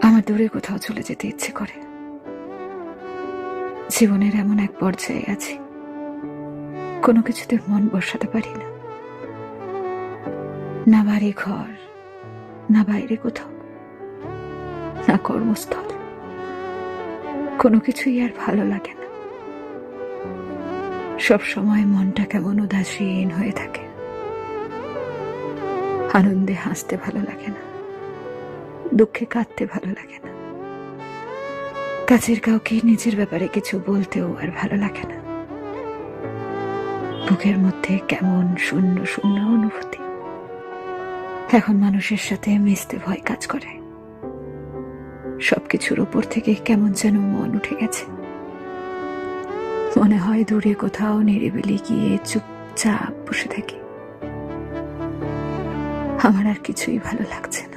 আমার দূরে কোথাও চলে যেতে ইচ্ছে করে। জীবনের এমন এক পর্যায়ে আছি, কোনো কিছুতে মন বসাতে পারি না। না বাড়ি ঘর, না বাইরে কোথাও, না কর্মস্থল, কোনো কিছুই আর ভালো লাগে না। সব সময় মনটা কেমন উদাসীন হয়ে থাকে। আনন্দে হাসতে ভালো লাগে না, দুঃখে কাঁদতে ভালো লাগে না। কাছের কাউকে নিজের ব্যাপারে কিছু বলতেও আর ভালো লাগে না। বুকের মধ্যে কেমন শূন্য শূন্য অনুভূতি। এখন মানুষের সাথে মিশতে ভয় কাজ করে। সবকিছুর উপর থেকে কেমন যেন মন উঠে গেছে। মনে হয় দূরে কোথাও নিরিবিলি গিয়ে চুপচাপ বসে থাকি। আমার আর কিছুই ভালো লাগছে না।